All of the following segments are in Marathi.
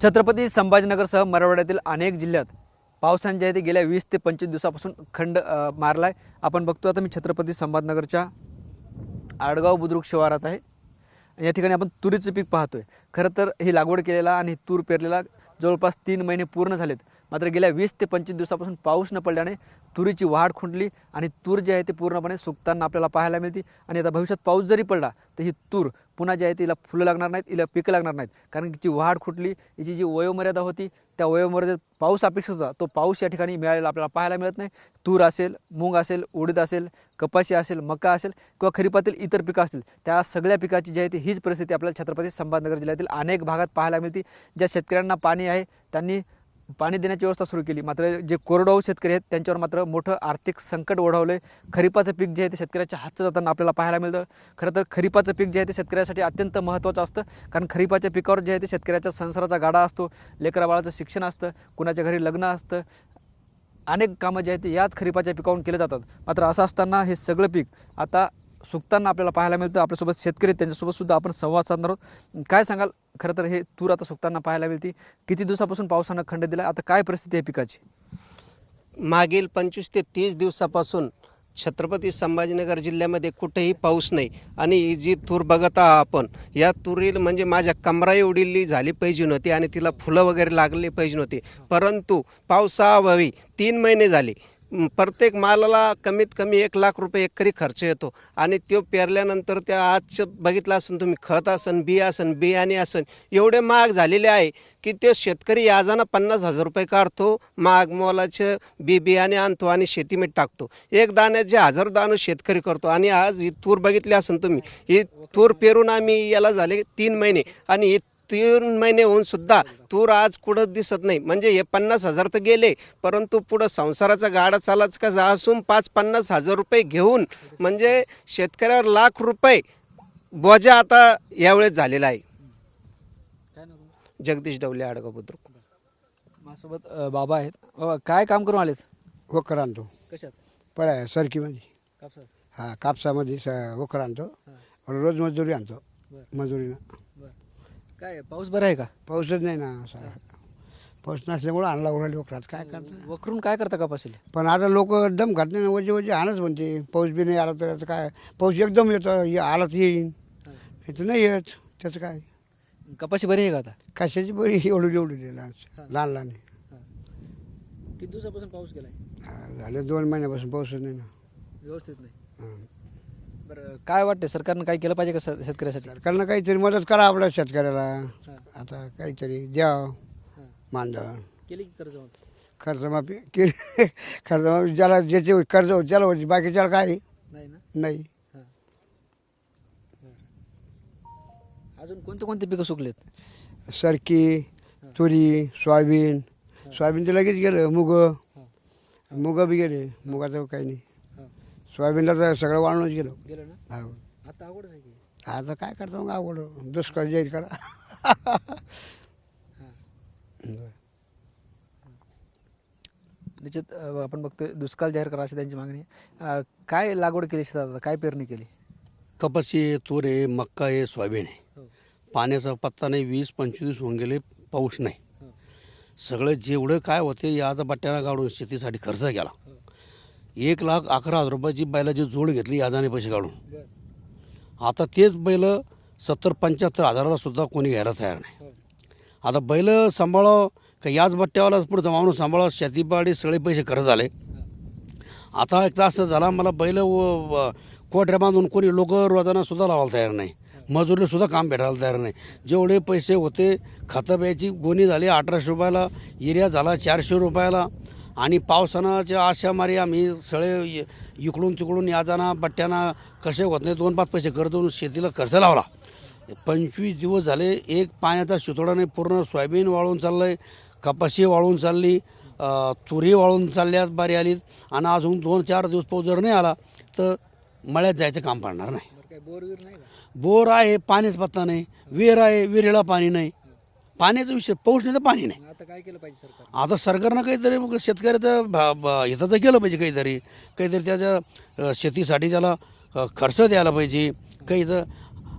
छत्रपती संभाजीनगरसह मराठवाड्यातील अनेक जिल्ह्यात पावसाने जे आहे ते गेल्या 20 ते 25 दिवसापासून खंड मारला आहे. आपण बघतो आता मी छत्रपती संभाजीनगरच्या आडगाव बुद्रुक शिवारात आहे. या ठिकाणी आपण तुरीचं पीक पाहतोय. खरं तर ही लागवड केलेला आणि तूर पेरलेला जवळपास 3 महिने पूर्ण झालेत. मात्र गेल्या 20 ते 25 दिवसापासून पाऊस न पडल्याने तुरीची वाढ खुंटली आणि तूर जी आहे ती पूर्णपणे सुकताना आपल्याला पाहायला मिळते. आणि आता भविष्यात पाऊस जरी पडला तर ही तूर पुन्हा जी आहे तिला फुलं लागणार नाहीत, हिला पिकं लागणार नाहीत, कारण हिची वाढ खुंटली. हिची जी वयोमर्यादा होती त्या वयोमर्यादेत पाऊस अपेक्षित होता तो पाऊस या ठिकाणी मिळालेला आपल्याला पाहायला मिळत नाही. तूर असेल, मूग असेल, उडीद असेल, कपाशी असेल, मका असेल किंवा खरीपातील इतर पिकं असतील, त्या सगळ्या पिकाची जी आहे ती हीच परिस्थिती आपल्याला छत्रपती संभाजीनगर जिल्ह्यातील अनेक भागात पाहायला मिळते. ज्या शेतकऱ्यांना पाणी आहे त्यांनी पाणी देण्याची व्यवस्था सुरू केली, मात्र जे कोरडवाहू शेतकरी आहेत त्यांच्यावर मात्र मोठं आर्थिक संकट ओढवलं आहे. खरीपाचं पीक जे आहे ते शेतकऱ्याच्या हातचं जाताना आपल्याला पाहायला मिळतं. खरं तर खरीपाचं पीक जे आहे ते शेतकऱ्यासाठी अत्यंत महत्त्वाचं असतं, कारण खरीपाच्या पिकावर जे आहे ते शेतकऱ्याच्या संसाराचा गाडा असतो, लेकरा बाळाचं शिक्षण असतं, कुणाच्या घरी लग्न असतं, अनेक कामं जे आहेत ते याच खरीपाच्या पिकावरून केले जातात. मात्र असं असताना हे सगळं पीक आता सुकताना आपल्याला पाहायला मिळतं. आपल्यासोबत शेतकरी त्यांच्यासोबत सुद्धा आपण संवाद साधणार आहोत. काय सांगाल, खरं तर हे तूर आता सुकताना पाहायला मिळते, किती दिवसापासून पावसानं खंड दिला, आता काय परिस्थिती आहे पिकाची? मागील 25 ते 30 दिवसापासून छत्रपती संभाजीनगर जिल्ह्यामध्ये कुठेही पाऊस नाही. आणि ही जी तूर बघत आहात आपण, या तुरीला म्हणजे माझ्या कमरा एवढी झाली पाहिजे नव्हती आणि तिला फुलं वगैरे लागली पाहिजे नव्हती, परंतु पावसाअभावी 3 महिने झाले. प्रत्येक मालाला कमीत कमी 1 लाख रुपये एकरी खर्च येतो. आणि तो पेरल्यानंतर त्या आज बघितलं असेल तुम्ही, खत असन, बी असन, बियाणे असन, एवढे महाग झालेले आहे की ते शेतकरी याजानं 50,000 रुपये काढतो, महाग मोलाचं बियाणे आणतो आणि शेतीमध्ये टाकतो. एक दाण्याचे 1000 दाणे शेतकरी करतो. आणि आज ही तूर बघितली असेल तुम्ही, ही तूर पेरून आम्ही याला झाले 3 महिने आणि ही 3 महिने होऊन सुद्धा तूर आज कुठं दिसत नाही. म्हणजे हे 50,000 तर गेले, परंतु पुढं संसाराचा गाडा चालाच कसा असून 50-50 हजार रुपये घेऊन म्हणजे शेतकऱ्यावर लाख रुपये बोजा आता यावेळेस झालेला आहे. जगदीश डवले, आडगाव बुद्रुक. माझ्यासोबत बाबा आहेत. बाबा, काय काम करून आलेत? वखर आणतो. कशात? पळ्या सरकीमध्ये. कापसात? हा, कापसामध्ये वखर आणतो. रोज मजुरी आणतो. मजुरीनं. बरं. काय पाऊस बरा आहे का? पाऊसच नाही ना असा. पाऊस नसल्यामुळं आणला उराली वखरात काय करता. वखरून काय करता कापाशीला? पण आता लोक दम घात नाही, वजे वजे आणच म्हणते. पाऊस बी नाही आला तर आता काय, पाऊस एकदम येतो, आला तर येईन, नाही तर नाही येत. त्याचं काय, कपाशी बरी आहे का आता? कशाची बरी एवढी लहान लहान लहान आहे. किती दिवसापासून पाऊस गेलाय? झाले 2 महिन्यापासून पाऊसच नाही ना. व्यवस्थित नाही. हां. बरं, काय वाटतं सरकारनं काय केलं पाहिजे का शेतकऱ्यासाठी? सरकारनं काहीतरी मदत करा आपल्या शेतकऱ्याला. आता काहीतरी द्यावं मानधन. केली की कर्जमाफी? कर्जमाफी केली. कर्जमाफी ज्याला ज्याचे कर्ज होते त्याला होती, बाकीच्याला काय नाही ना. नाही. अजून कोणते कोणते पिकं सुकलेत? सरकी, तुरी, सोयाबीन. सोयाबीन तर लगेच गेलं. मुग बी गेले. मुगाचं काही नाही. सोयाबीनला तर सगळं वाळूनच गेलं. गेलं ना. हो. आता अवघडच आहे की. आता काय करतो मग, अवघड दुष्काळ जाहीर करा. निश्चित आपण बघतोय दुष्काळ जाहीर करा अशी त्यांची मागणी आहे. काय लागवड केली शेतात, आता काय पेरणी केली? कपाशी आहे, तूर आहे, मक्का आहे, सोयाबीन आहे. पाण्याचा पत्ता नाही. 20-25 होऊन गेले, पाऊस नाही. सगळं जेवढं काय होते याचा बट्ट्याला काढून शेतीसाठी खर्च केला. 1,11,000 रुपयाची बैलाची जोड घेतली याजाने पैसे काढून. आता तेच बैल 70-75 हजाराला सुद्धा कोणी घ्यायला तयार नाही. आता बैल सांभाळावं का याच बट्ट्यावालाच पुढचं माणूस सांभाळावं, शेतीपाडी सगळे पैसे खर्च झाले. आता एक तास झाला मला बैल कोटऱ्या बांधून कोणी लोक रोजाना सुद्धा लावायला तयार नाही, मजुरीला सुद्धा काम भेटायला तयार नाही. जेवढे पैसे होते खतं प्यायची गोणी झाली 1800 रुपयाला, युरिया झाला 400 रुपयाला. आणि पावसानाच्या आशामारी आम्ही सगळे इकडून तिकडून याजाना बट्ट्याना कसे होत नाही 2-5 पैसे खर्च देऊन शेतीला खर्च लावला. 25 दिवस झाले एक पाण्याचा शितोडा नाही. पूर्ण सोयाबीन वाळून चाललं आहे, कपाशी वाळून चालली, तुरी वाळून चालल्यात बारी आलीत. आणि अजून 2-4 दिवस पाऊस जर नाही आला तर मळ्यात जायचं काम पडणार नाही. बोर आहे, पाणीच पत्ता नाही. विहीर आहे, विहिरीला पाणी नाही. पाण्याचा विषय, पाऊस नाही तर पाणी नाही. आता काय केलं पाहिजे सरकार? आता सरकारनं काहीतरी मग शेतकऱ्याचं हिताचं केलं पाहिजे. काहीतरी त्याच्या शेतीसाठी त्याला खर्च द्यायला पाहिजे. काही तर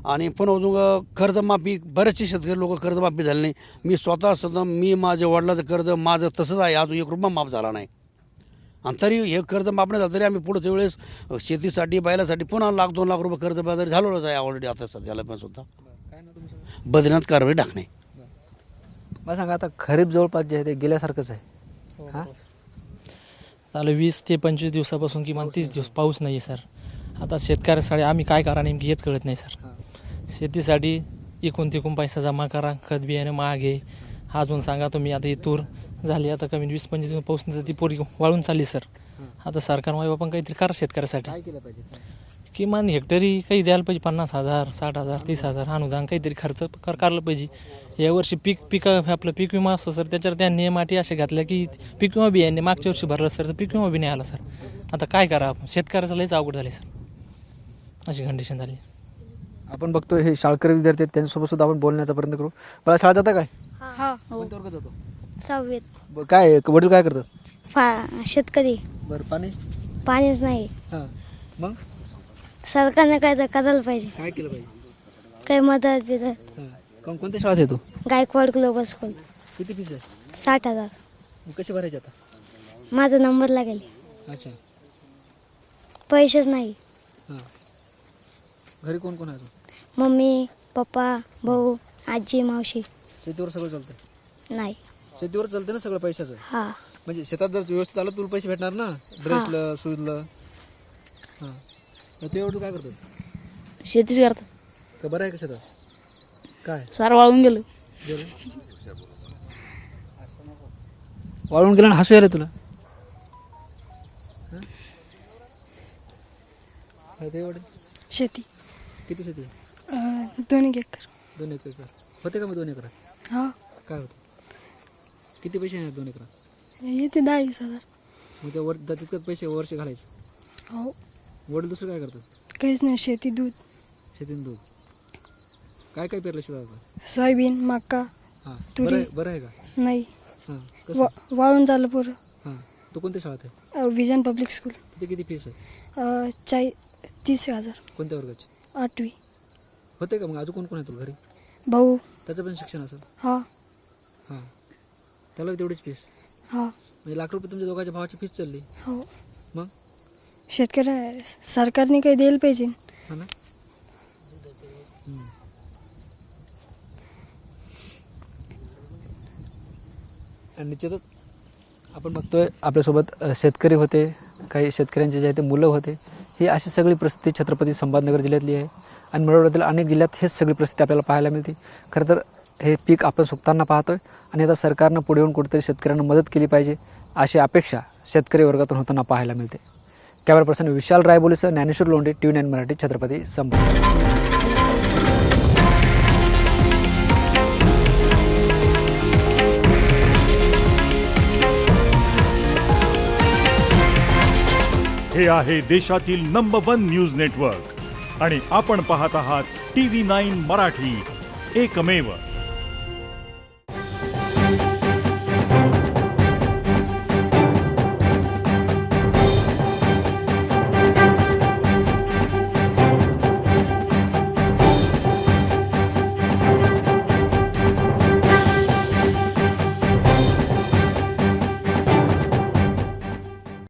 आणि पुन्हा अजून कर्जमाफी बरेचसे शेतकरी लोक कर्जमाफी झाले नाही. मी स्वतः मी माझ्या वडिलाचं कर्ज माझं तसंच आहे, अजून 1 रुपया माफ झाला नाही. आणि तरी हे कर्ज माफ नाही झालं तरी आम्ही पुढच्या वेळेस शेतीसाठी बैलासाठी पुन्हा 1-2 लाख रुपये कर्ज बाजारी झालेलोच आहे ऑलरेडी आता सध्याला पण सुद्धा. बद्रीनाथ कारवाई टाकणे. मला सांगा आता खरीप जवळपास जे आहे ते गेल्यासारखंच आहे. हां झालं 20 ते 25 दिवसापासून किमान 30 दिवस पाऊस नाही आहे सर. आता शेतकऱ्यासाठी आम्ही काय करा नेमकी हेच कळत नाही सर. शेतीसाठी इकून तिकून पैसा जमा करा, खत बियाणे महाग आहे. अजून सांगा तुम्ही आता ही तूर झाली आता कमी 20-25 दिवस पाऊस नाही तर ती पोरी वाळून चालली सर. आता सरकार माई बापन काहीतरी करा शेतकऱ्यासाठी. काय केलं पाहिजे? किमान हेक्टरी काही द्यायला पाहिजे, 50,000 60,000 30,000 अनुदान काहीतरी खर्च काढलं पाहिजे. यावर्षी आपलं पीक विमा असतो सर, त्याच्यावर त्या नियम अटी असे घातल्या की पीक विमा बियाणे मागच्या वर्षी भरलं सर तर पीक विमा बी नाही आला सर. आता काय करा आपण, शेतकऱ्याचं लयच अवघड झाले सर, अशी कंडिशन झाली. आपण बघतो हे शाळकरी विद्यार्थी आहेत, त्यांच्यासोबत सुद्धा आपण बोलण्याचा प्रयत्न करू. मला शाळा जाता काय? हा कोणत्या वर्गात जातो? 6वीत. काय वडील काय करतात? शेतकरी. बरं पाणी? पाणीच नाही. हां मग सरकारने काय तर करायला पाहिजे, काय केलं पाहिजे? काही मदत बिदत. हां कोणत्या शाळेत येतो? Gaikwad global school. किती फीस आहे? 60,000. मग कशी भरायची आता? माझा नंबर लागेल, अच्छा. पैसेच नाही. हां घरी कोण कोण आहे तू? मम्मी पप्पा भाऊ आजी मावशी. शेतीवर सगळं चालतं? नाही. शेतीवर चालतं ना सगळं पैशाचं? हा. म्हणजे शेतात जर व्यवस्थित आलं तुला पैसे भेटणार ना, ड्रेसलं शूजलं. हां ते एवढं काय करतात? शेतीच करतात. का बरं आहे का शेतात? काय सारं वाळून गेलं. वाळून गेलं आणि हसू आलं तुला? हां? काय ते एवढे? शेती किती शेती? 2 एकर. 2 एकर होते का? मग 2 एकर हा काय होतं? किती पैसे येणार 2 एकर? येते 10-20,000. मग त्या तितकंच पैसे वर्ष घालायचे. हो. वडील दुसरं काय करतात? काहीच नाही, शेती दूध शेतीन दूध. काय काय पेरलं शेतात आता? सोयाबीन मका. हां तुरी. बरं आहे का? नाही, हां कसं? वाळून झालं पुरं. हां तू कोणत्या शाळेत आहे? Vision public school. तिथे किती फीस आहे? 30,000. कोणत्या वर्गाची? 8वी. होते का? मग अजून कोण कोण आहे तुला घरी? भाऊ. त्याचं पण शिक्षण असेल? हा. हां त्याला तेवढीच फीस? हा. म्हणजे लाख रुपये तुमच्या दोघांच्या भावाची फीस चालली. हो. मग शेतकऱ्या सरकारने काही द्यायला पाहिजे. हा ना. आणि निश्चितच आपण बघतोय आपल्यासोबत शेतकरी होते, काही शेतकऱ्यांचे जे आहे ते मुलं होते. ही अशी सगळी परिस्थिती छत्रपती संभाजीनगर जिल्ह्यातली आहे आणि मराठवाड्यातील अनेक जिल्ह्यात हेच सगळी परिस्थिती आपल्याला पाहायला मिळते. खरं तर हे पीक आपण सुकताना पाहतोय आणि आता सरकारनं पुढे येऊन कुठेतरी शेतकऱ्यांना मदत केली पाहिजे अशी अपेक्षा शेतकरी वर्गातून होताना पाहायला मिळते. कॅमेरा पर्सन विशाल रायबोलीसह ज्ञानेश्वर लोंढे, TV9 मराठी, छत्रपती संभाजीनगर. हे आहे देशातील नंबर 1 न्यूज नेटवर्क आणि आपण पाहत आहात TV9 मराठी, एकमेव.